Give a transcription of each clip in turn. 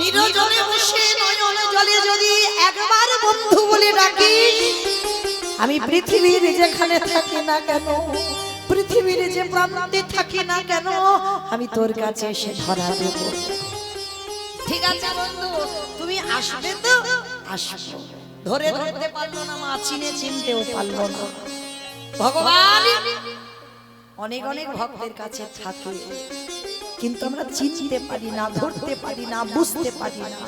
নিরজনে বসে নয়ন জলে যদি একবার বন্ধু বলে ডাকি, আমি পৃথিবীর যেখানে থাকি না কেন, পৃথিবীর যে প্রান্তে থাকি না কেন, আমি তোর কাছে এসে ধরা দেব। ঠিক আছে বন্ধু, তুমি আসবে তো? আসবো। ধরে ধরতে পারলো না মা, চিনে চিনতেও পারলো না। ভগবান অনেক অনেক ভক্তের কাছে থাকে, কিন্তু আমরা চিনতে পারি না, ধরতে পারি না, বুঝতে পারি না।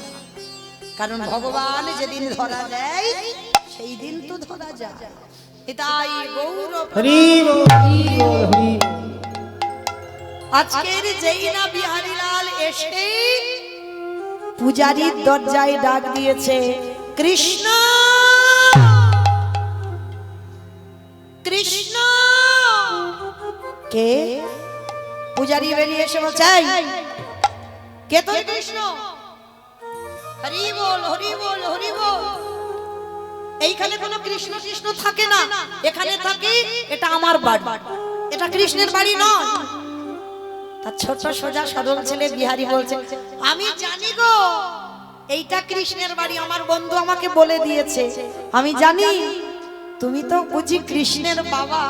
কারণ ভগবান যেদিন ধরা দেয় সেই দিন তো ধরা যায়। এটাই গৌর হরি হরি। আজকের যেই না বিহারীলাল এসে পূজারীর দরজায় ডাক দিয়েছে, কৃষ্ণ কৃষ্ণ। কে? পূজারী বেরিয়ে এসে বলছে, কে তুই? কৃষ্ণ। হরি বল হরি বল হরি বল। এইখানে কোনো কৃষ্ণ কৃষ্ণ থাকে না, এখানে থাকে, এটা আমার বাড়ি, এটা কৃষ্ণের বাড়ি নয়। তার ছোট সোজা সরল ছেলে বিহারী বলছে, আমি জানি গো এইটা কৃষ্ণের বাড়ি, আমার বন্ধু আমাকে বলে দিয়েছে, আমি জানি। তুমি তো বুঝি কৃষ্ণের বাবা।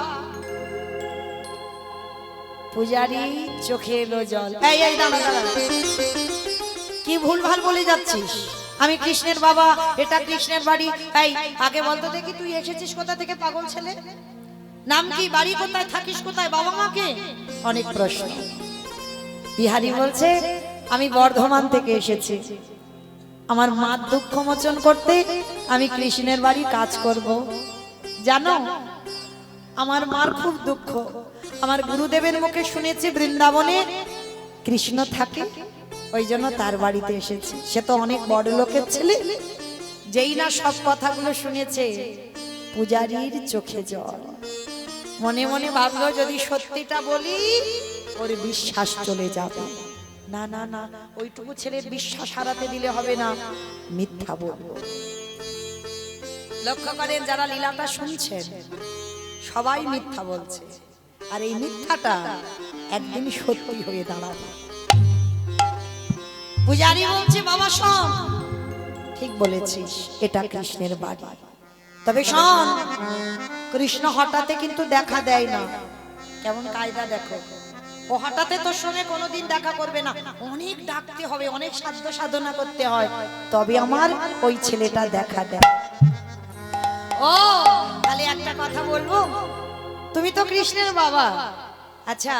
পূজারী চোখে এলো জল। এই এই দাঁড়া দাঁড়া, কি ভুলভাল বলে যাচ্ছিস? আমি কৃষ্ণের বাবা, এটা কৃষ্ণের বাড়ি। এই আগে বলতো দেখি, তুই এসেছিস কোথা থেকে পাগল ছেলে? নাম কি, বাড়ি কোথায়, থাকিস কোথায়, বাবা মাকে? অনেক প্রশ্ন। বিহারী বলছে, আমি বর্ধমান থেকে এসেছি, আমার মার দুঃখ মোচন করতে আমি কৃষ্ণের বাড়ি কাজ করব। জানো আমার মার খুব দুঃখ, আমার গুরুদেবের মুখে শুনেছি বৃন্দাবনে কৃষ্ণ থাকে, ওই জন্য তার বাড়িতে এসেছি। সে তো অনেক বড় লোকের ছেলে, যেই না সব কথাগুলো শুনেছে পূজারীর চোখে জল। মনে মনে ভাবলো, যদি সত্যিটা বলি ওর বিশ্বাস চলে যাবে। না না না, ওইটুকু ছেলের বিশ্বাস হারাতে দিলে হবে না, মিথ্যা বলবো। লক্ষ্য করেন যারা লীলাটা শুনছেন সবাই মিথ্যা বলছে, আর এই মিথ্যাটা একদিন সত্যি হয়ে দাঁড়াবে। পূজারী বলছে, বাবা শোন, ঠিক বলেছিস, এটা কৃষ্ণের বাড়ি। তবে শোন, কৃষ্ণ হঠাৎ কিন্তু দেখা দেয় না। কেমন কায়দা দেখো, ও হঠাৎ তোর সঙ্গে কোনোদিন দেখা করবে না, অনেক ডাকতে হবে, অনেক সাধ্য সাধনা করতে হয়, তবে আমার ওই ছেলেটা দেখা দেয়। ও তাহলে একটা কথা বলবো, তুমি তো কৃষ্ণের বাবা, আচ্ছা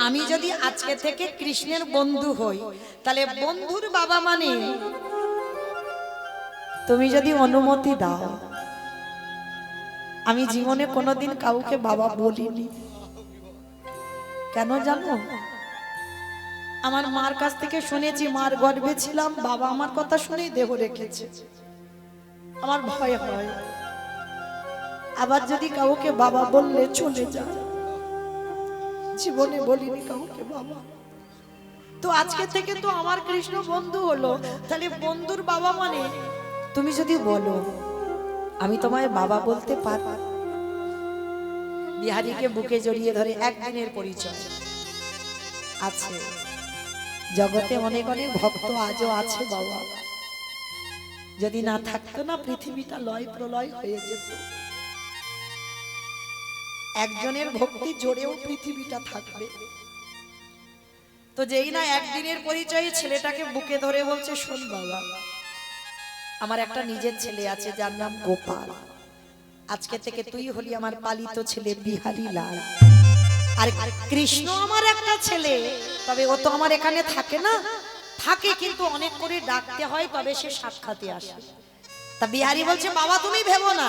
আমি যদি আজকে থেকে কৃষ্ণের বন্ধু হই, তাহলে বন্ধুর বাবা মানে তুমি যদি অনুমতি দাও, আমি জীবনে কোনোদিন কাউকে বাবা বলিনি। কেন জানো? আমার মার কাছ থেকে শুনেছি, মার গর্ভে ছিলাম, বাবা আমার কথা শুনেই দেহ রেখেছে। আমার ভয় হয় আবার যদি কাউকে বাবা বললে চলে যায়, জীবনে বলিনি কাউকে বাবা। তো আজকে থেকে তো আমার কৃষ্ণ বন্ধু হলো, তাহলে বন্ধুর বাবা মানে তুমি যদি বলো আমি তোমায় বাবা বলতে পারব। বিহারীকে বুকে জড়িয়ে ধরে একদিনের পরিচয় আছে, জগতে অনেক অনেক ভক্ত আজও আছে বাবা, যদি না থাকতো না পৃথিবীটা লয় প্রলয় হয়ে যেত। একজনের ভক্তি জোরেও পৃথিবীটা থাকবে। তো যেই না একদিনের পরিচয়ে ছেলেটাকে বুকে ধরে বলছে, শোন বাবা, আমার একটা নিজের ছেলে আছে যার নাম গোপাল, আজকে থেকে তুই হলি আমার পালিত ছেলে বিহারী লাল। আর কৃষ্ণ আমার একটা ছেলে, তবে ও তো আমার এখানে থাকে না, থাকে কিন্তু অনেক করে ডাকতে হয়, তবে সে সাক্ষাতে আসে। তা বিহারী বলছে, বাবা তুমি ভেবো না,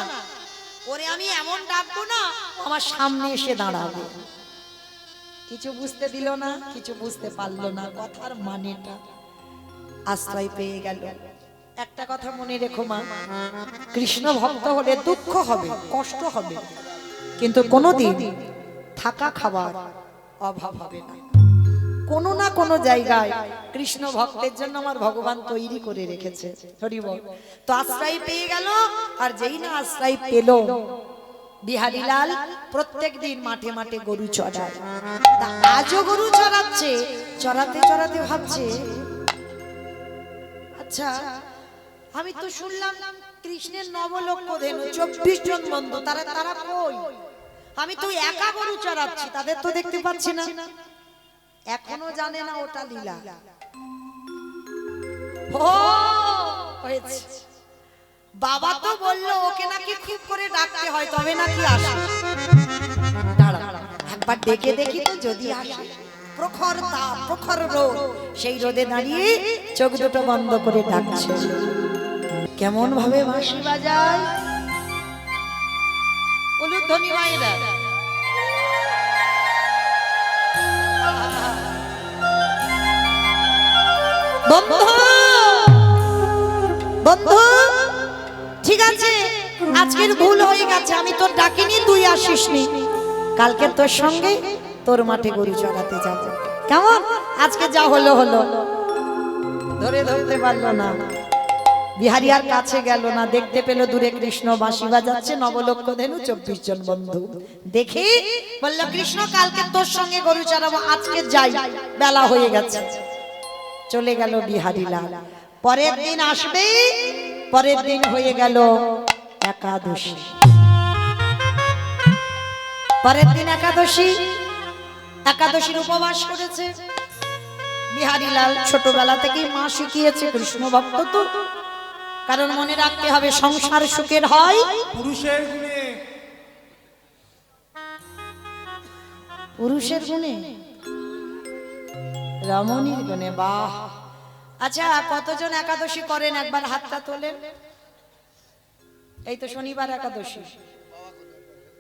ওরে আমি এমন ডাকবো না আমার সামনে এসে দাঁড়াবে। কিছু বুঝতে দিল না, কিছু বুঝতে পারলো না, কথার মানেটা আশ্রয় পেয়ে গেল। একটা কথা মনে রেখো মা, কৃষ্ণ ভক্ত হলে দুঃখ হবে, কষ্ট হবে, কিন্তু কোনোদিন থাকা খাবার অভাব হবে না। কোনো না কোনো জায়গায় কৃষ্ণ ভক্তের জন্য আমার ভগবান তৈরি করে রেখেছে। হরি বল। তো আশ্রয় পেয়ে গেল, আর যেই না আশ্রয় পেল, বিহারীলাল প্রত্যেক দিন মাঠে মাঠে গরু চড়ায়। তা আজও গরু চড়াচ্ছে, চড়াতে চড়াতে ভাবছে আচ্ছা, আমি তো শুনলাম কৃষ্ণের নবলক্ষ ধেনু 24 জন বন্ধু, তারা তারা কই? আমি তো একা গরু চড়াচ্ছি, তাদের তো দেখতে পাচ্ছি না। এখনো জানে না ওটা লীলা। ও হয়েছে, বাবা তো বললো ওকে নাকি খুব করে ডাকতে হয় তবে নাকি আসে। দাঁড়া একবার ডেকে দেখি তো যদি আসে। প্রখর তাপ, প্রখর রোদ, সেই রোদে দাঁড়িয়ে চোখ দুটো বন্ধ করে ডাকছে। কেমন ভাবে বাঁশি বাজায়, উলুধ্বনি মায়েরা। বন্ধু বন্ধু, ঠিক আছে আজকের ভুল হয়ে গেছে, আমি তোর ডাকিনি, তুই আসিসনি। কালকে তোর সঙ্গে তোর মাঠে গরু চড়াতে যাব, কেমন? আজকে যা হলো হলো। ধরে ধরতে পারলো না, বিহারি আর কাছে গেল না, দেখতে পেল দূরে কৃষ্ণ বাঁশি বাজাচ্ছে, নবলক্ষ ধেনু 24 জন বন্ধু দেখে বলল, কৃষ্ণ কালকে তোর সঙ্গে গরু চড়াবো, আজকে যাই, বেলা হয়ে গেছে। চলে গেল বিহারি লাল। পরের দিন আসবে, পরের দিন হয়ে গেল একাদশী। পরের দিন একাদশী, একাদশীর উপবাস করেছে বিহারি লাল। ছোটবেলা থেকেই মা শিখিয়েছে, কৃষ্ণ ভক্ত তো, কারণ মনে রাখতে হবে সংসার সুখের হয় পুরুষের গুণে। পুরুষের গুণে, রমণীর গুণে। বাহ! আচ্ছা, কতজন একাদশী করেন একবার হাতটা তোলেন। এই তো শনিবার একাদশী,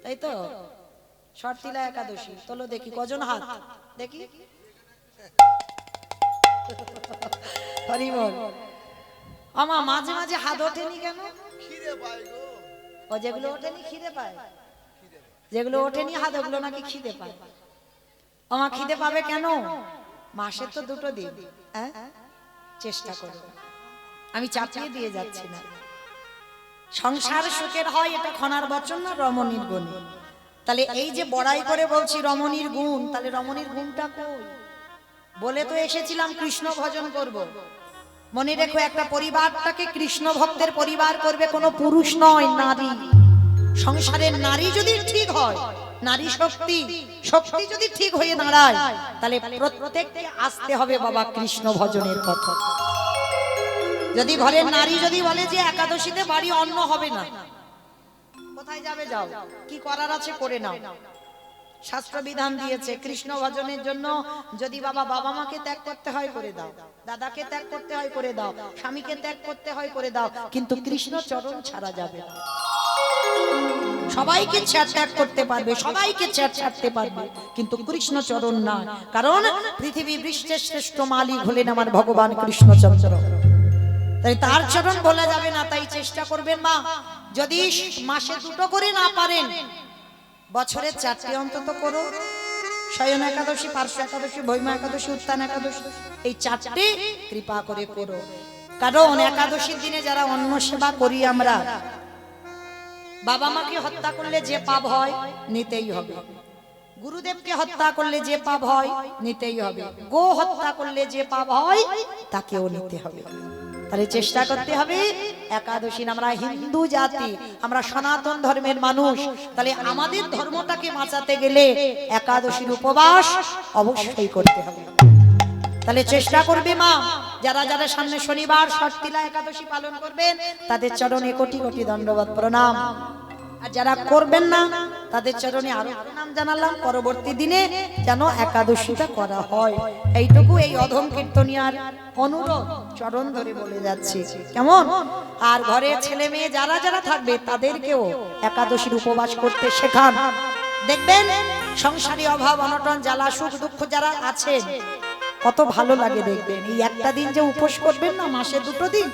তাই তো? শর্তিলা একাদশী, তোলো দেখি কজন হাত দেখি। হরি বল। আমা মাঝে মাঝে হাত ওঠেনি কেন? খিদে পায় গো। ও যেগুলো ওঠেনি খিদে পায়, যেগুলো ওঠেনি হাত ওগুলো নাকি খিদে পায়। আমার খিদে পাবে কেন? মাসে তো দুটো দিন, হ্যাঁ চেষ্টা করো। আমি চাপিয়ে দিয়ে যাচ্ছি না। সংসার সুখের হয়, এটা খনার বচন না, রমণীর গুণ। তাহলে এই যে বড়াই করে বলছি রমণীর গুণ, তাহলে রমণীর গুণটা কই? বলে তো এসেছিলাম কৃষ্ণ ভজন করব। মনে রেখো, একটা পরিবারটাকে কৃষ্ণ ভক্তের পরিবার করবে কোনো পুরুষ নয়, নারী। সংসারের নারী যদি ঠিক হয়, নারী শক্তি, শক্তি যদি ঠিক হয়ে দাঁড়ায়, তাহলে প্রত্যেককে আসতে হবে বাবা কৃষ্ণ ভজনের পথ। যদি ঘরের নারী যদি বলে যে একাদশীতে বাড়ি অন্ন হবে না, কোথায় যাবে যাও, কি করার আছে করে নাও। শাস্ত্র বিধান দিয়েছে কৃষ্ণ ভজনের জন্য, যদি বাবা বাবা মাকে ত্যাগ করতে হয় করে দাও, দাদাকে ত্যাগ করতে হয় করে দাও, স্বামীকে ত্যাগ করতে হয় করে দাও, কিন্তু কৃষ্ণ চরণ ছাড়া যাবে না। সবাইকে ত্যাগ করতে পারবে, সবাইকে ছাড়তে পারবে, কিন্তু কৃষ্ণ চরণ না। কারণ পৃথিবী বৃষ্টের শ্রেষ্ঠ মালিক হলেন আমার ভগবান কৃষ্ণচন্দ্র, তাই তার চরণ বলা যাবে না। তাই চেষ্টা করবেন মা, যদি মাসে দুটো করে না পারেন, বছরে 4টে অন্তত করো। শয়ন একাদশী, পার্শ্ব একাদশী, ভৈমা একাদশী, উত্থান একাদশী, এই 4টে কৃপা করে করো। কারণ একাদশীর দিনে যারা অন্ন সেবা করি আমরা, বাবা মাকে হত্যা করলে যে পাপ হয় নিতেই হবে, গুরুদেবকে হত্যা করলে যে পাপ হয় নিতেই হবে, গো হত্যা করলে যে পাপ হয় তাকেও নিতে হবে। তাহলে চেষ্টা করতে হবে একাদশী। আমরা হিন্দু জাতি, আমরা সনাতন ধর্মের মানুষ, তাহলে আমাদের ধর্মটাকে বাঁচাতে গেলে একাদশীর উপবাস অবশ্যই করতে হবে। তাহলে চেষ্টা করবে মা, যারা যারা সামনে শনিবার শর্তিলা একাদশী পালন করবেন, তাদের চরণে কোটি কোটি দণ্ডবত প্রণাম। আর যারা করবেন না, তাদের চরণে আরো প্রণাম জানালাম। পরবর্তী দিনে যেন একাদশীটা করা হয়, এইটুকু এই অধম কীর্তনিয়ার অনুরোধ চরণ ধরে বলে যাচ্ছি, কেমন? আর ঘরে ছেলে মেয়ে যারা যারা থাকবে, তাদেরকেও একাদশীর উপবাস করতে শেখান। দেখবেন সংসারী অভাব অনটন জ্বালা সুখ দুঃখ যারা আছে, কত ভালো লাগে দেখবেন। এই একটা দিন যে উপোস করবেন না, মাসে দুটো দিন,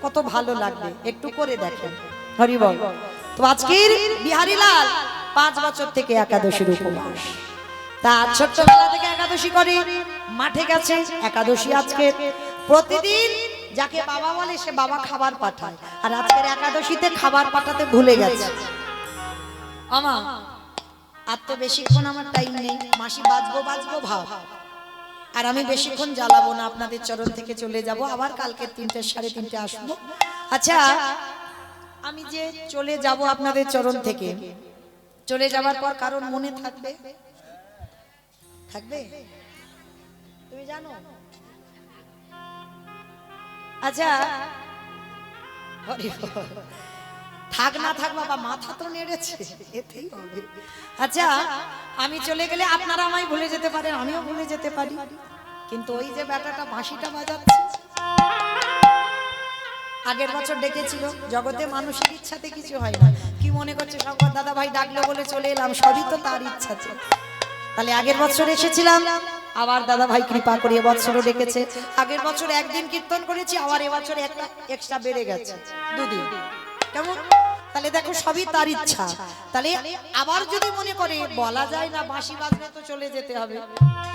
কত ভালো লাগবে, একটু করে দেখেন। হরি বল। তো আজকের বিহারি লাল 5 বছর থেকে একাদশীর উপবাস, তা ছোট্টবেলা থেকে একাদশী করে, মাঠে গেছে একাদশী। আজকে প্রতিদিন যাকে বাবা বলে সে বাবা খাবার পাঠায়, আর আজকের একাদশীতে খাবার পাঠাতে ভুলে গেছে। আমা আর তো বেশিক্ষণ আমার টাইম নেই, মাসি বাজবো বাজবো ভাব, আর আমি বেশিক্ষণ জ্বালাবো না, আপনাদের চরণ থেকে চলে যাব, আবার কালকে 3টে 3:30 আসবো। আচ্ছা, আমি যে চলে যাব আপনাদের চরণ থেকে, চলে যাবার পর কারণ মনে থাকবে? থাকবে? তুমি জানো? আচ্ছা, থাক না থাক বাবা, মাথা তো নেড়েছে, এতেই হবে। আচ্ছা, আমি চলে গেলে আপনারা আমায় ভুলে যেতে পারেন, আমিও ভুলে যেতে পারি, কিন্তু ওই যে ব্যাটাটা বাঁশিটা বাজাচ্ছে, আগের বছর ডেকেছিল, জগতে মানুষের ইচ্ছাতে কিছু হয় না। কি মনে করছে শঙ্কর দাদা ভাই ডাকলো বলে চলে এলাম? সবই তো তার ইচ্ছা ছিল। তাহলে আগের বছর এসেছিলাম, আবার দাদা ভাই কৃপা করে এবছরও ডেকেছে। আগের বছর একদিন কীর্তন করেছি, আবার এবছর একটা এক্সট্রা বেড়ে গেছে, 2 দিন। কেমন? তাহলে দেখো সবই তার ইচ্ছা। তাহলে আবার যদি মনে করে বলা যায় না, বাঁশি বাজলে তো চলে যেতে হবে,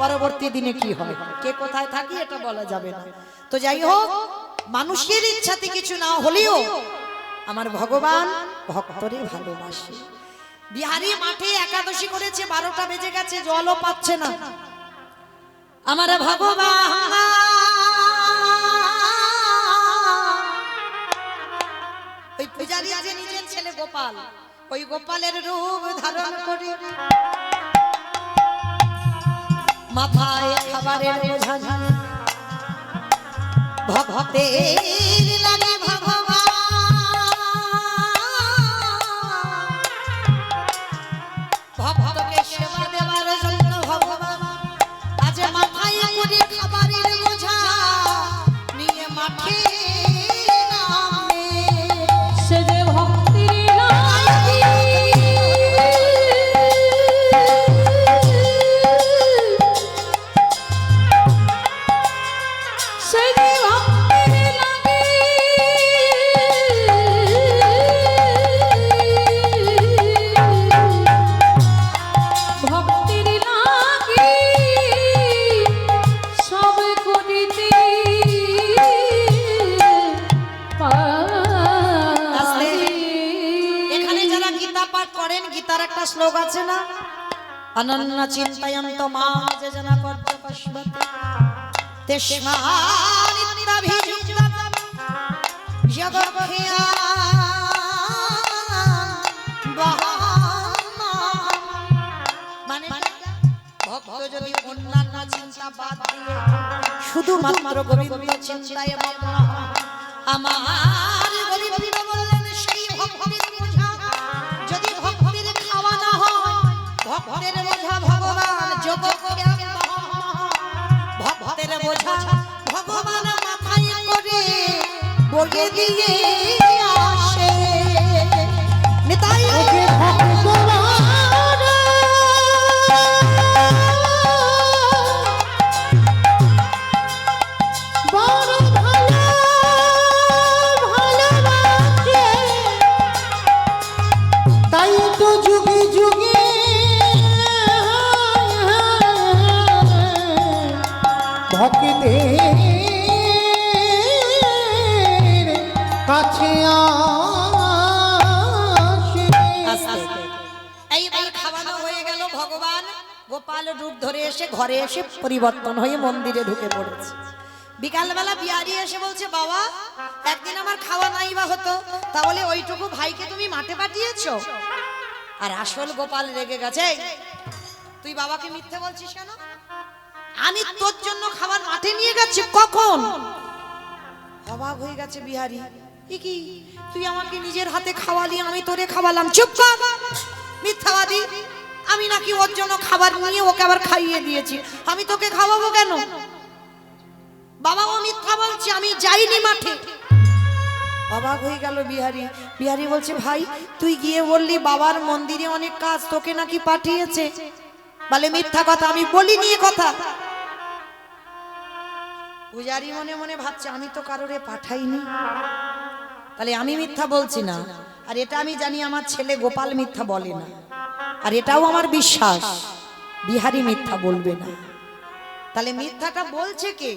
পরবর্তী দিনে কি হয়, কে কোথায় থাকি এটা বলা যাবে না। তো যাই হোক, মানুষের ইচ্ছাতে কিছু না হলেও আমার ভগবান ভক্তরে ভালোবাসে। বিহারী মাঠে একাদশী করেছে, 12টা বেজে গেছে, জলও পাচ্ছে না। আমার ভগবান ওই পূজারী যে নিজের ছেলে গোপাল, ওই গোপালের রূপ ধারণ করে মাথায় খাবারের বোঝা নিয়ে ভক্তের লাগে ভগবান, ভক্তকে সেবা দেওয়ার জন্য ভগবান আজ মাথায় করে খাবারের বোঝা নিয়ে মাঠে নামে। সে যে ভক্তির লাগি সে যে ভক্তির লাগি ভক্তির লাগি সব করিতে এখানে যারা গীতা পাঠ করেন, গীতার একটা শ্লোক আছে না, অনন্য চিন্তয়ন্ত মাম যে জনা পদ্ম পশ্বতে তেষ্মানিত্যাভিযুক্তম জগৎখ্যায়া মানে ভক্ত যদি অন্যান্য চিন্তা বাদ দিয়ে শুধুমাত্র গোবিন্দ চিন্তায় মগ্ন হয়, আমার গোবিন্দ বললেন সেই ভক্তির বোঝা যদি ভক্তির খাওয়া না হয়, ভক্তের বোঝা ভগবান জগৎখ্যায়া ভক্তের বোঝা ভগবান মাথায় করে বয়ে দিয়ে আসে। নিতাই ভক্তের কাছে আসে। এইবার খাওয়ানো হয়ে গেল, ভগবান গোপাল রূপ ধরে এসে ঘরে এসে পরিবর্তন হয়ে মন্দিরে ঢুকে পড়েছে। বিকালবেলা বিহারী এসে বলছে, বাবা একদিন আমার খাওয়া নাই বা হতো, তাহলে ওইটুকু ভাইকে তুমি মাঠে পাঠিয়েছো? আর আসল গোপাল রেগে গেছে, তুই বাবাকে মিথ্যে বলছিস কেন? আমি তোর জন্য খাবার মাঠে নিয়ে গেছি, কখন? অবাক হয়ে গেছে বিহারী, কি তুই আমাকে নিজের হাতে খাওয়ালি, আমি তোরে খাওয়ালাম? চুপ কর মিথ্যাবাদী, আমি নাকি ওর জন্য খাবার নিয়ে ওকে আবার খাইয়ে দিয়েছি, আমি তোকে খাওয়াবো কেন? বাবা ও মিথ্যা বলছে, আমি যাইনি মাঠে। অবাক হয়ে গেল বিহারী। বিহারী বলছে, ভাই তুই গিয়ে বললি বাবার মন্দিরে অনেক কাজ, তোকে নাকি পাঠিয়েছে। বলে মিথ্যা কথা, আমি বলিনি এ কথা। পূজারী মনে মনে ভাবছে, আমি তো কারোরে পাঠাইনি, তাহলে আমি মিথ্যা বলছি না। আর এটা আমি জানি আমার ছেলে গোপাল মিথ্যা বলে না, আর এটাও আমার বিশ্বাস বিহারী মিথ্যা বলবে না। তাহলে মিথ্যাটা বলছে কে?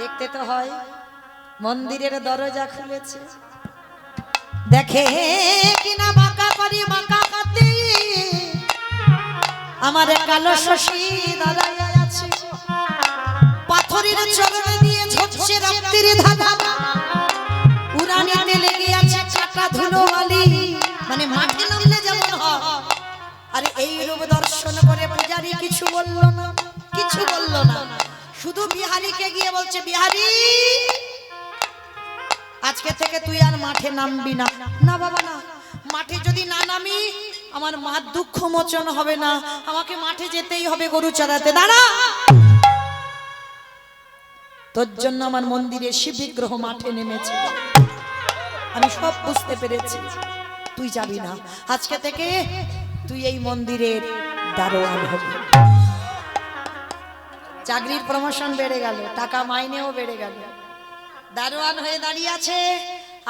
দেখতে তো হয়। মন্দিরের দরজা খুলেছে, দেখে কিনা বাঁকা করি বাঁকা কাতে আমার কালো শশী দাঁড়ায় আছে। পাথরের চরণে দিয়ে ঝরছে রক্তের ধারা, উড়ানিতে লেগে আছে চাকা ধুলো বালি, মানে মাঠে নামলে যেমন হয়। আর এই রূপ দর্শন করে পূজারি কিছু বলল না, কিছু বলল না, শুধু বিহারীকে গিয়ে বলছে, বিহারী আজকে থেকে তুই আর মাঠে নামবি না। না বাবা না, মাঠে যদি না নামি আমার মার দুঃখ মোচন হবে না, আমাকে মাঠে যেতেই হবে গরু চড়াতে। দাঁড়া, তোর জন্য আমার মন্দিরে শিব বিগ্রহ মাঠে নেমেছে, আমি সব বুঝতে পেরেছি, তুই যাবি না। আজকে থেকে তুই এই মন্দিরের দারোয়ান হবি। চাকরির প্রমোশন বেড়ে গেল, টাকা মাইনেও বেড়ে গেল, দারোয়ান হয়ে দাঁড়িয়ে আছে।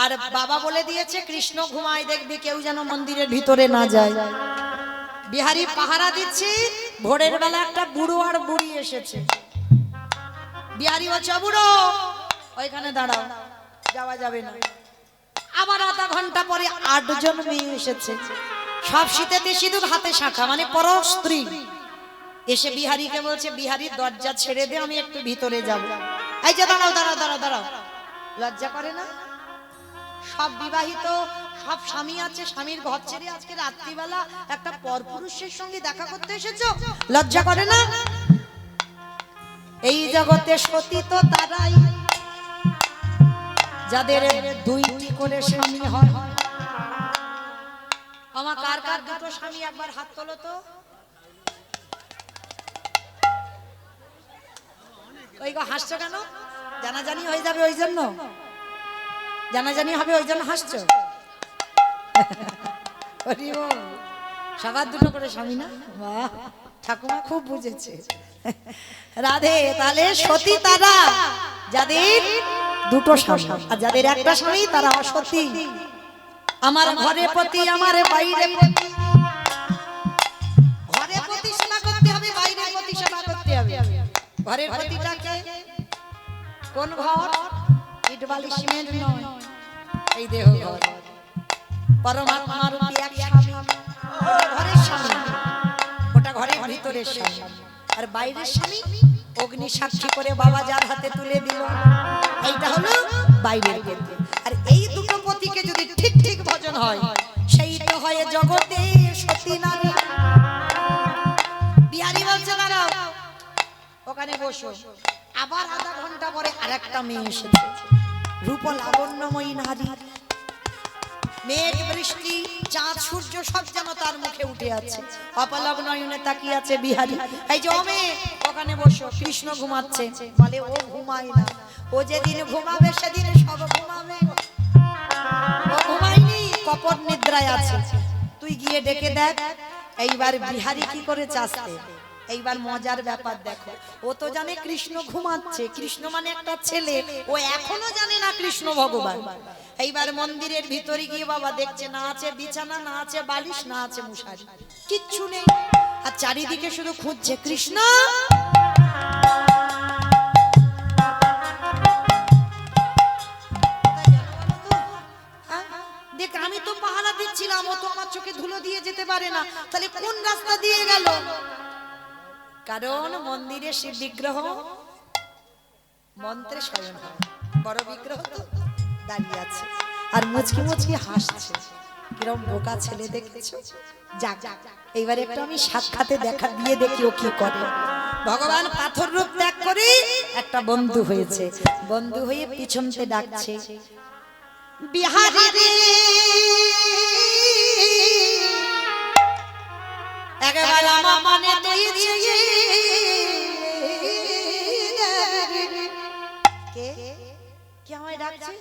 আর বাবা বলে দিয়েছে কৃষ্ণ ঘুমায়, দেখবি কেউ যেন মন্দিরের ভিতরে না যায়। বিহারী পাহারা দিচ্ছে, ভোরের বেলা একটা বুড়ো আর বুড়ি এসেছে। বিহারী বলছে, বুড়ো ওইখানে দাঁড়াও, যাওয়া যাবে না। আবার আধা ঘন্টা পরে 8 জন মেয়ে এসেছে, সব শীতেতে সিঁদুর, হাতে শাখা, মানে পর স্ত্রী। এসে বিহারীকে বলছে, বিহারী দরজা ছেড়ে দে, আমি একটু ভিতরে যাব। এই যে দাঁড়াও দাঁড়াও দাঁড়াও দাঁড়াও, লজ্জা করে না? সব বিবাহিত, সব স্বামী আছে, স্বামীর ঘর ছেড়ে আজকে রাত্রিবেলা একটা পরপুরুষের সঙ্গে দেখা করতে এসেছো, লজ্জা করে না? এই জগতে সতী তো তারাই যাদের 2টি করে স্বামী হয়। আমার কার কার 2টো স্বামী একবার হাত তোলো তো। ওই গো হাসছো কেন? জানাজানি হয়ে যাবে ওই জন্য, জানাজানি হবে ওই জন্য হাসছো? সবার 2টো করে স্বামী না? বাহ, ঠাকুমা খুব বুঝেছে। রাধে, তাহলে সতী তারা যাদের 2টো স্বামী, আর যাদের একটা স্বামী তারা অসতী। আমার ঘরে পতি, আমার বাইরে পতি, ঘরে পতি সেবা করতে হবে, বাইরে পতি সেবা করতে হবে। ঘরের পতিটাকে কোন ঘর? ইট বালি সিমেন্ট নয়, এই দেহ ঘর। পরমাত্মা রূপী এক স্বামী, ঘরের স্বামী, ওটা ঘরের ভিতরের স্বামী। আর বাইরের স্বামী অগ্নি সাক্ষী করে বাবা যার হাতে তুলে দিল, এইটা হলো বাইরের পতি। আর এই 2টো পতিকে যদি ঠিক ঠিক ভজন হয়, সেই তো হয় জগতে সতী নারী। বিহারী বলছে, দাঁড়াও ওখানে বসো। আবার আধা ঘন্টা পরে আরেকটা মেয়ে এসেছে, রূপ লাবণ্যময়ী নারী, মেঘ বৃষ্টি চাঁদ সূর্য সব যেন তার মুখে উঠে আছে। অপলক নয়নে তাকিয়ে আছে বিহারী। এই যে ও মেয়ে ওখানে বসো, কৃষ্ণ ঘুমাচ্ছে। বলে ও ঘুমায় না, ও যেদিন ঘুমাবে সেদিন সব ঘুমাবে, ও ঘুমায়নি, কপট নিদ্রায় আছে। তুই গিয়ে ডেকে দেখ। এইবার বিহারী কি করে চাচ্ছে, এইবার মজার ব্যাপার দেখো। ও তো জানে কৃষ্ণ ঘুমাচ্ছে, কৃষ্ণ মানে একটা ছেলে, ও এখনো জানে না কৃষ্ণ ভগবান। এইবার মন্দিরের ভিতরে গিয়ে বাবা দেখছে, না আছে বিছানা, না আছে বালিশ, না আছে মশারি, কিচ্ছু নেই। আর চারিদিকে শুধু খুঁজছে কৃষ্ণ। দেখ, আমি তো পাহারা দিচ্ছিলাম, ও তো আমার চোখে ধুলো দিয়ে যেতে পারে না, তাহলে কোন রাস্তা দিয়ে গেল? কারণ মন্দিরে শিব বিগ্রহ মন্ত্রে শয়ন হয়, বড় বিগ্রহ তো দাঁড়িয়ে আছে আর মুচকি মুচকি হাসছে। কিরম বোকা ছেলে দেখেছো? যাক, এইবারে একটু আমি সাক্ষাতে দেখা দিয়ে দেখি ও কি করে। ভগবান পাথর রূপ ত্যাগ করে একটা বন্ধু হয়েছে, বন্ধু হয়ে পিছনতে ডাকছে, বিহারী রে একবার আমার মনে তুই কে আমায় ডাকছে?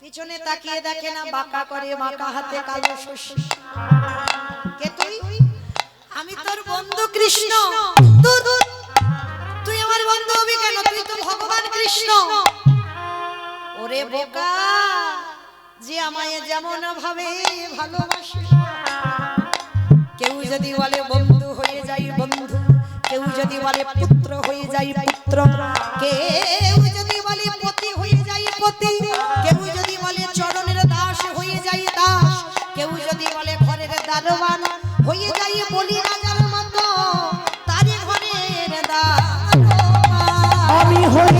পিছনে তাকিয়ে দেখে না, বাঁকা করে, বাঁকা হাতে কালো শস্য। কে তুই? আমি তোর বন্ধু কৃষ্ণ। তুই আমার বন্ধু হবি কেন? তুই তো ভগবান কৃষ্ণ। ওরে বোকা, যে আমায় যেমন ভাবে ভালোবাসে, কেউ যদি বলে বন্ধু হয়ে যাই বন্ধু, কেউ যদি বলে পুত্র হয়ে যাই পুত্র, কেউ যদি বলে পতি হয়ে যাই পতি, কেউ যদি বলে চরণের দাস হয়ে যাই দাস, কেউ যদি বলে ঘরের দারোয়ান হয়ে যাই বলি রাজার মতো, তারই ঘরের দারোয়ান আমি হই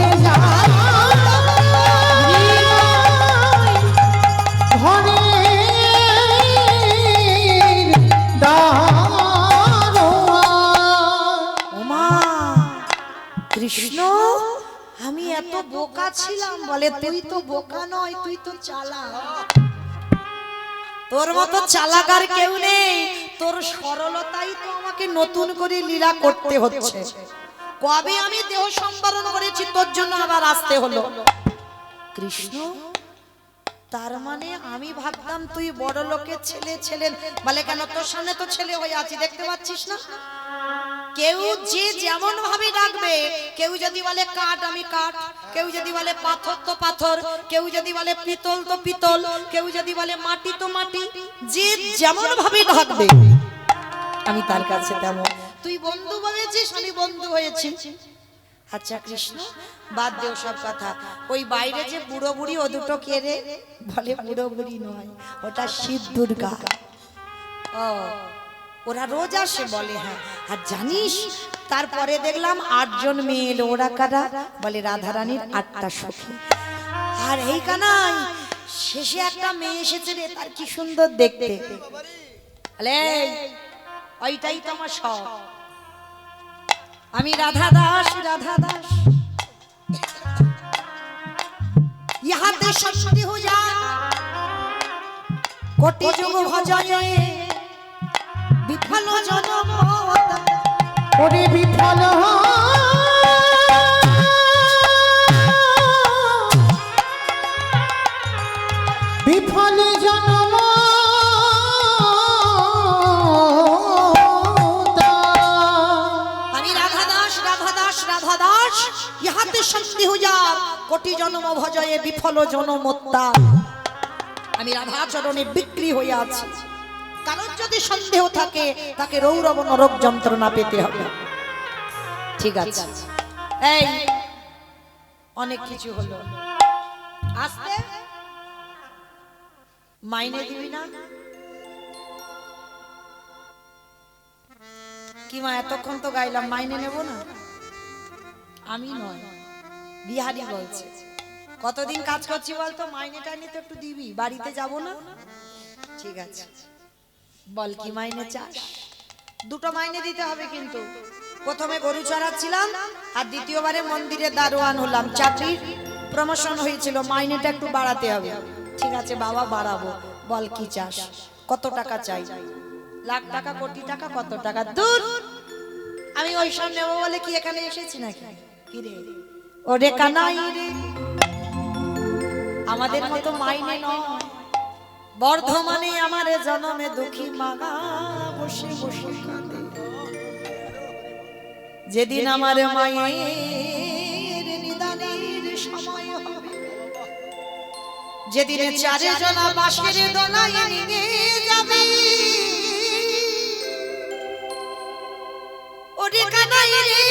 এত বোকা ছিলাম, বলে তুই তো বোকা নয়, তুই তো চালাক। তোর মতো চালাক আর কেউ নেই, তোর সরলতাই তো আমাকে নতুন করে লীলা করতে হচ্ছে। কবে আমি দেহ সম্বরণ করেছি তোর জন্য আবার আসতে হলো। কৃষ্ণ, তার মানে আমি ভাবতাম তুই বড় লোকের ছেলে ছেলে, বলে কেন তোর সামনে তো ছেলে হয়ে আছি, দেখতে পাচ্ছিস না? কেউ যে যেমন ভাবে ডাকবে, কেউ যদি বলে কাঠ আমি কাঠ, কেউ যদি বলে পাথর তো পাথর, কেউ যদি বলে পিতল তো পিতল, কেউ যদি বলে মাটি তো মাটি, যে যেমন ভাবে ডাকবে আমি তার কাছে তেমন। তুই বন্ধু ভেবেছিস, আমি বন্ধু হয়েছি। আচ্ছা কৃষ্ণ, বাদ দেও সব কথা। ওই বাইরে যে বুড়ো বুড়ি, ও দুটো কে রে? বলে বুড়ো বুড়ি নয়, ওটা শিব দুর্গা। ও, ওরা রোজ আসে? বলে হ্যাঁ। আর জানিস, তারপরে দেখলাম 8 জন মেয়ে এলো। ওরা কারা? বলে রাধারানীর 8টা সখী। আর এই কানাই, শেষে একটা মেয়ে এসেছে রে, তার কি সুন্দর দেখতে। আলে ওইটাই তো আমার সব। আমি রাধা দাস, রাধা দাস, ইহাতে সত্যি হো যা, কোটি যুগ ভজয়ে বিফল জনম, ওরে বিফল বিফল জনম আমি রাধা দাস, রাধা দাস, রাধা দাস, ইহাতে সত্যি হো যা, কোটি জনম ভজয়ে বিফল জনমোত্তা। আমি রাধা চরণে বিক্রি হয়ে আছি। কারণ যদি সন্দেহ থাকে, তাকে রৌরব নরক যন্ত্রণা পেতে হবে। ঠিক আছে, এই অনেক কিছু হলো, আসতে মাইনে দিবি না? কি মা, এতক্ষণ তো গাইলাম, মাইনে নেব না? আমি নয়, বিহারি বলছে। কতদিন কাজ করছি বলতো, মাইনেটা নিতে একটু দিবি, বাড়িতে যাব না? ঠিক আছে, বল কি মাইনে চাস? 2টো মাইনে দিতে হবে কিন্তু। প্রথমে গরু চড়াচ্ছিলাম, আর দ্বিতীয়বারে মন্দিরে দারোয়ান হলাম, চাকরির প্রমোশন হয়েছিল, মাইনেটা একটু বাড়াতে হবে। ঠিক আছে বাবা, বাড়াবো। বল কি চাস? কত টাকা চাই? লাখ টাকা, কোটি টাকা, কত টাকা? দূর, আমি ওই সব নেবো বলে কি এখানে এসেছি নাকি? কি রে ওরে কানাই রে, আমাদের মতো মাইনে নয়। বর্ধমানে আমার জন্মে দুঃখী মাগা বসে বসে কাঁদে। যেদিন আমার মায়ের নিদানের সময় হবে, যেদিন 4 জনা বাঁশের দোলায় নিয়ে যাবে, ওরে কানাই রে,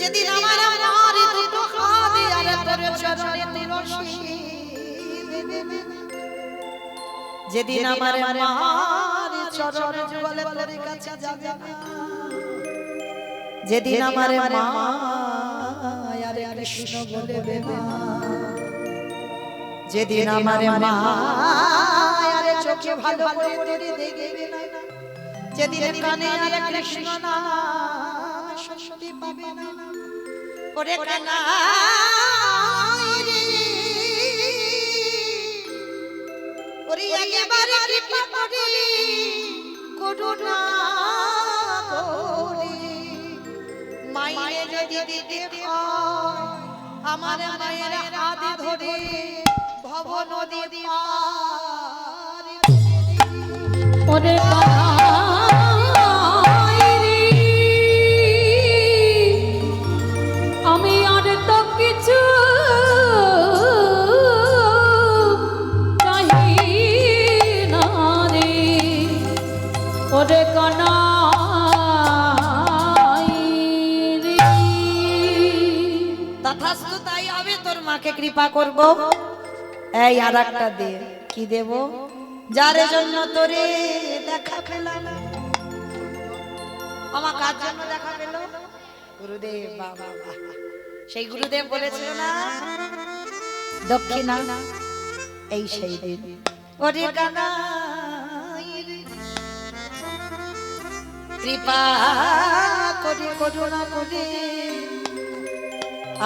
যেদিন আমার মার 2টো হাত আর তোর চরণে তিলসী, যেদিন আমার মার চরণ যুগলে তোর কাছে যাবে, যেদিন আমার মা আরে কৃষ্ণ বলবে না, যেদিন আমার মা আরে চোখে ভালো করে তোরে দেখবে না, যেদিন কানে আরে কৃষ্ণ নাম সত্যি পাবে না, ওরে কানাই রে, ওরে একেবারে কৃপা করে করুণা করে মায়ের যদি দিতে হয়, আমার মায়ের হাত ধরে ভব নদী পার। ওরে কানাই রে, আমি আর তো কিছু চাই না রে, ওরে কানাই রে। তথাস্তু তাই হবে, তোর মাকে কৃপা করব। এই আর একটা দে। কি দেব? যার জন্য তোরে দেখা পেলাম। আমার কার জন্য দেখা পেল? গুরুদেব। বাবা, সেই গুরুদেব বলেছিল না দক্ষিণা, এই সেই দিন। ওরে কানাই রে, কৃপা করে করুণা করে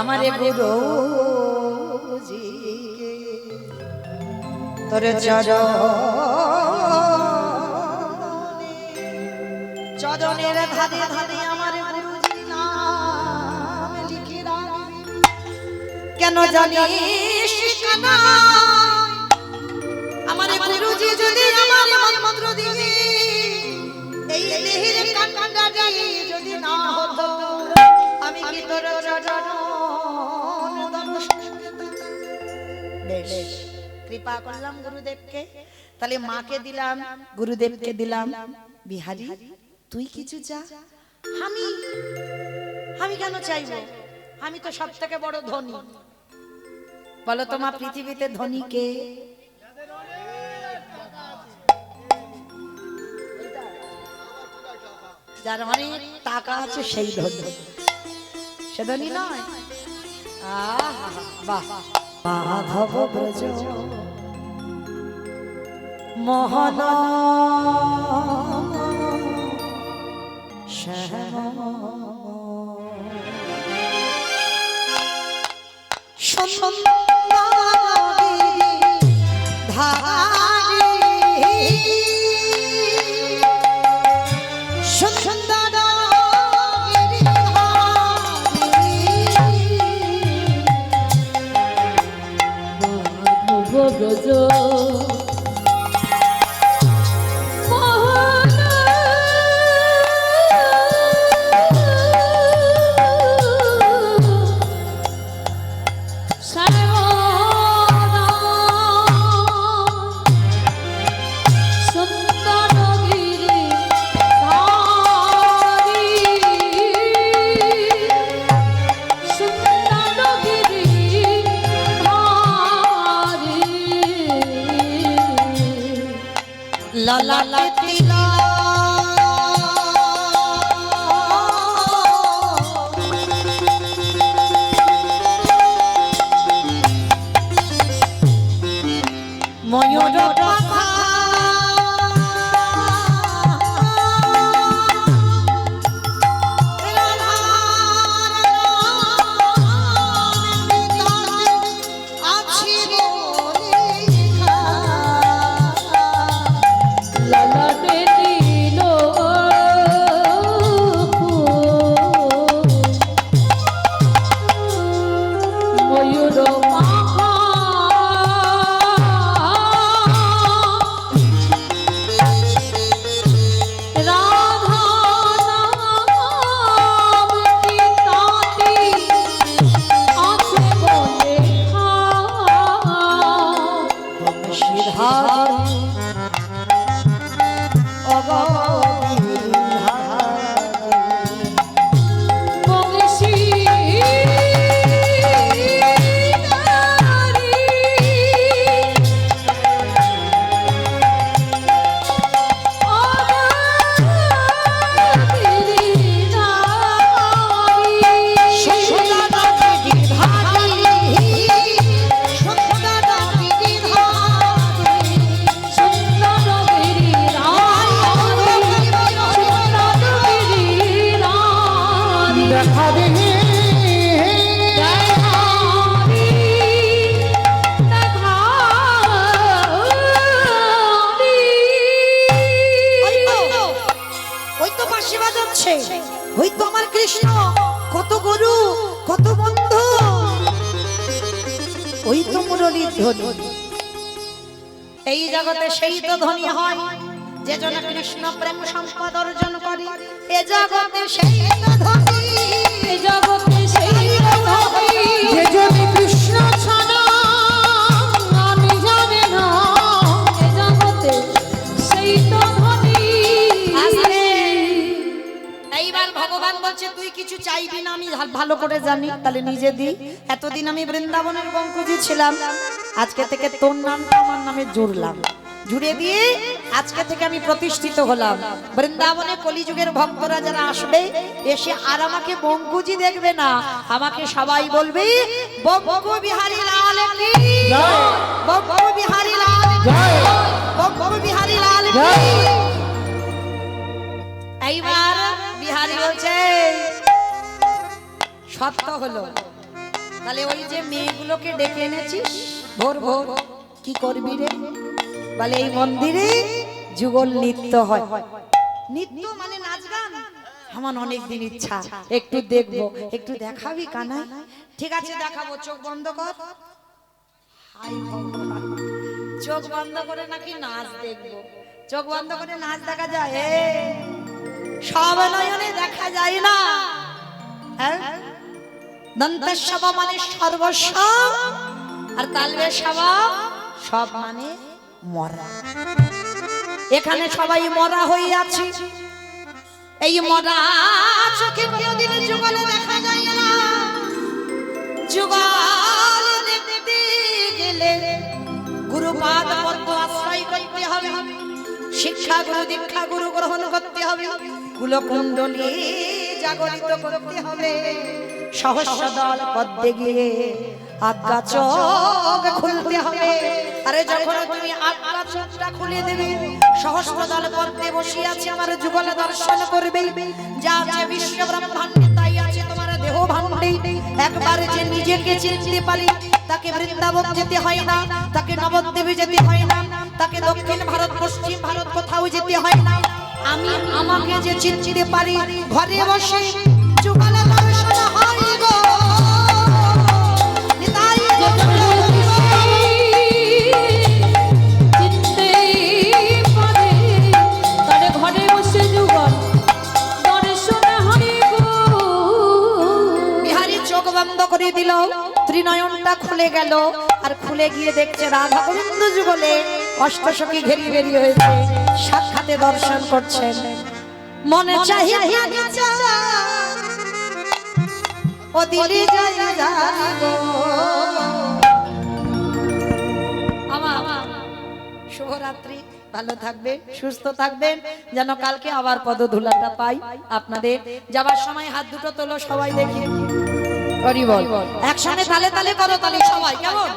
আমারে গুরু জি তোর চরণের ধারে ধারে আমারে গুরুজি নাম লিখে রাখবি কেন জানিস কানা আমারে গুরুজি যদি আমার মন্ত্র দিবি এই দেহের কান্ডাটা যদি না হতো আমি কি তোর চরণ দর্শন পেতাম? বেশ কৃপা করলাম গুরুদেবকে, তাহলে মাকে দিলাম, গুরুদেবকে দিলাম। বিহারী তুই কিছু চা। আমি কেন চাইবো? আমি তো সব থেকে বড় ধনী। বলো তো মা, পৃথিবীতে ধনী কে? যার অনেক টাকা আছে সেই ধনী, সে ধনী নয়। আহা বাহ, মাধব ব্রজ মোহন শ্যাম সুন্দরী ধারী ব্রজ ললাটিলা ময়ূর পাখা হয়তো আমার কৃষ্ণ, কত গরু, কত বন্ধু, ওই তো মুরলীর ধনী। এই জগতে সেই তো ধনী হয় যে জন কৃষ্ণ প্রেম সম্পদ অর্জন করে। এ জগতে সেই তো ধনী, এ জগতে সেই তো ধনী যে যদি কৃষ্ণ ছাড়া আমি জানি না। এ জগতে সেই তো ধনী। এইবার ভগবান বলছে তুই কিছু চাইবি না, আমি ভালো করে জানি, তাহলে নিজে দি। এতদিন আমি বৃন্দাবনের বঙ্কুজি ছিলাম, আজকে থেকে তোর নামটা আমার নামে জুড়লাম, জুড়ে দিয়ে আজকে থেকে আমি প্রতিষ্ঠিত হলাম। বৃন্দাবনে কলিযুগের ভক্তরা যারা আসবে, এসে আর আমাকে বঙ্কুজি দেখবে না, আমাকে সবাই বলবে বঙ্কু বিহারী লাল কি জয়, বঙ্কু বিহারী লাল জয়, বঙ্কু বিহারী লাল জয়। এইবার বিহারী বলছে সত্য হলো, তাহলে ওই যে মেয়েগুলোকে ডেকে এনেছিস ভোর ভোর কি করবি রে? বলে এই মন্দিরে যুগল নৃত্য হয়। নৃত্য মানে নাচ গান? আমার অনেক দিন ইচ্ছা একটু দেখবো, একটু দেখাবি কানাই? ঠিক আছে দেখাবো, চোখ বন্ধ কর। হাই ভগবান, চোখ বন্ধ করে নাকি নাচ দেখবো? চোখ বন্ধ করে নাচ দেখা যায়? সব নয়নে দেখা যায় না। হ্যাঁ, দন্তেশ্বব মানে সর্বস্ব, আর তালবেশ্বব সব মানে মরা। এখানে সবাই মরা হয়ে আছে। এই মরা চোখে কোনোদিন যুগল দেখা যায় না। যুগল দেখতে গেলে গুরুপাদ পদ্ম আশ্রয় করতে হবে, শিক্ষা গুরু দীক্ষা গুরু গ্রহণ করতে হবে, কুলকুণ্ডলী জাগরিত করতে হবে, সহস্র দল পদ্মে গিয়ে আজ্ঞা চোখ খুলতে হবে। আরে যখন তুমি আজ্ঞা চোখটা খুলে দেবে, সহস্র দল পদ্মে বসে আছে আমার যুগল দর্শন করবে। যা আছে বিশ্ব ব্রহ্মাণ্ডে তাই আছে তোমার দেহ ভাণ্ডে। একবার যে নিজেকে চিনতে পারি তাকে বৃন্দাবন যেতে হয় না, তাকে নবদ্বীপে যেতে হয় না, তাকে দক্ষিণ ভারত পশ্চিম ভারত কোথাও যেতে হয় না। আমি আমাকে যে চিনতে পারি ঘরে বসে যুগল দর্শন হয় গো। নিতাই চিনতে পারে তারে ঘরে বসে যুগল দর্শন হয় গো। বিহারী চোখ বন্ধ করে দিল, ত্রিনয়নটা খুলে গেল, আর খুলে গিয়ে দেখছে রাধা গোবিন্দ যুগলে অষ্টসখী ঘেরি বেরিয়ে হয়েছে, সাক্ষাতে দর্শন করছেন। মনে চাহিয়া ও দিলি যায় গো। আমার শুভরাত্রি, ভালো থাকবেন, সুস্থ থাকবেন, যেন কালকে আবার পদধূলাটা পাই। আপনাদের যাবার সময় হাত দুটো তোলো সবাই দেখি। হরি বল, একসঙ্গে তালে তালে করো তালে সবাই, কেমন?